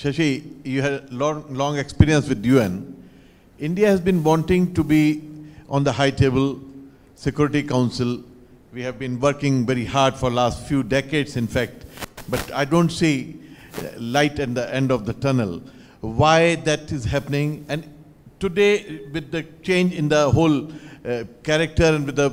Shashi, you had long experience with UN. India has been wanting to be on the high table, Security Council. We have been working very hard for last few decades, in fact, but I don't see light at the end of the tunnel. Why that is happening? And today, with the change in the whole character and with the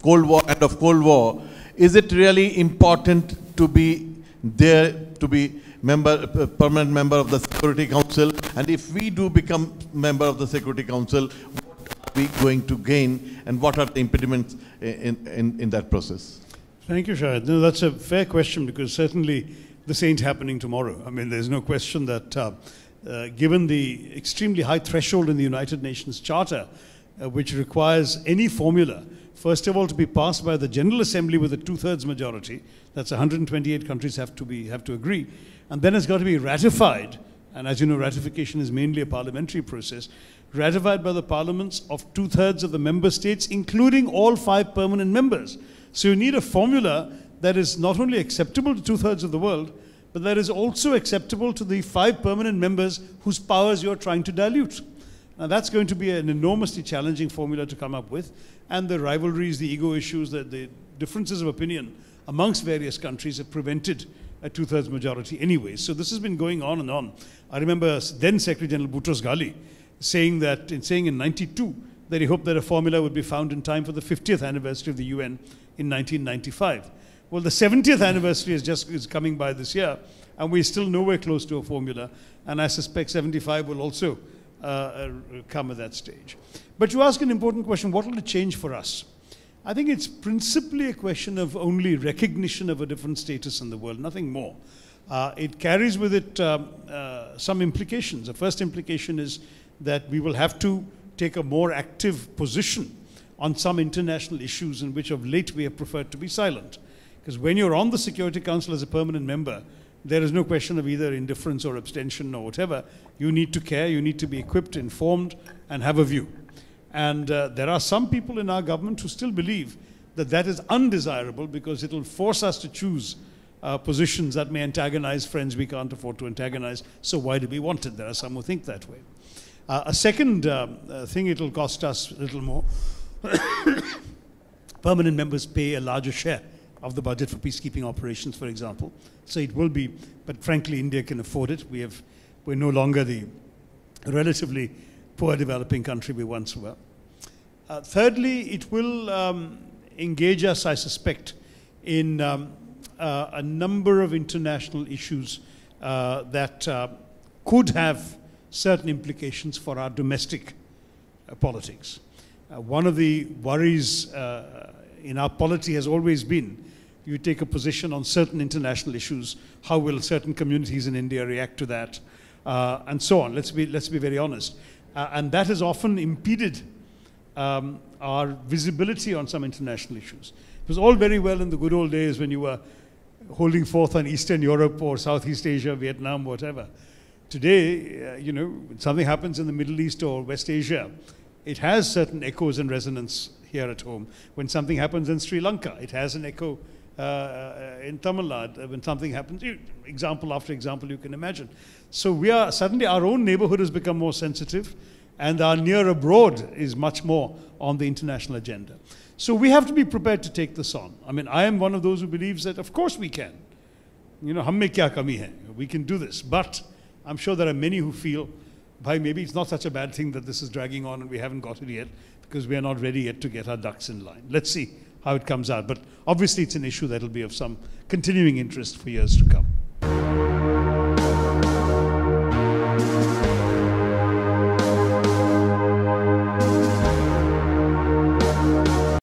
Cold War, end of Cold War, is it really important to be there, to be permanent member of the Security Council? And if we do become member of the Security Council, what are we going to gain, and what are the impediments in that process? Thank you, Shahid. No, that's a fair question, because certainly this ain't happening tomorrow. I mean, there's no question that given the extremely high threshold in the United Nations Charter, which requires any formula, first of all, to be passed by the General Assembly with a 2/3 majority, that's 128 countries have to agree, and then it's got to be ratified, and as you know, ratification is mainly a parliamentary process, ratified by the parliaments of 2/3 of the member states, including all 5 permanent members. So you need a formula that is not only acceptable to 2/3 of the world, but that is also acceptable to the 5 permanent members whose powers you're trying to dilute. Now that's going to be an enormously challenging formula to come up with, and the rivalries, the ego issues, the differences of opinion amongst various countries have prevented a 2/3 majority anyway. So this has been going on and on. I remember then Secretary General Boutros Ghali saying in '92 that he hoped that a formula would be found in time for the 50th anniversary of the UN in 1995. Well, the 70th anniversary is coming by this year, and we're still nowhere close to a formula, and I suspect 75 will also come at that stage. But you ask an important question: what will it change for us? I think it's principally a question of only recognition of a different status in the world, nothing more. It carries with it some implications. The first implication is that we will have to take a more active position on some international issues in which of late we have preferred to be silent. Because when you're on the Security Council as a permanent member, there is no question of either indifference or abstention or whatever. You need to care, you need to be equipped, informed, and have a view. And there are some people in our government who still believe that that is undesirable, because it will force us to choose positions that may antagonize friends we can't afford to antagonize. So why do we want it? There are some who think that way. A second thing, it will cost us a little more. Permanent members pay a larger share of the budget for peacekeeping operations, for example. So it will be, but frankly, India can afford it. We're no longer the relatively poor developing country we once were. Thirdly, it will engage us, I suspect, in a number of international issues that could have certain implications for our domestic politics. One of the worries in our polity has always been, you take a position on certain international issues, how will certain communities in India react to that, and so on. Let's be very honest. And that has often impeded our visibility on some international issues. It was all very well in the good old days when you were holding forth on Eastern Europe or Southeast Asia, Vietnam, whatever. Today, you know, when something happens in the Middle East or West Asia, it has certain echoes and resonance here at home. When something happens in Sri Lanka, it has an echo in Tamil Nadu. When something happens, example after example you can imagine. So we are, suddenly our own neighborhood has become more sensitive, and our near abroad is much more on the international agenda. So we have to be prepared to take this on. I mean, I am one of those who believes that of course we can. You know, hum mein kya kami hai? We can do this. But I'm sure there are many who feel, bhai, maybe it's not such a bad thing that this is dragging on and we haven't got it yet, because we are not ready yet to get our ducks in line. Let's see how it comes out. But obviously it's an issue that will be of some continuing interest for years to come.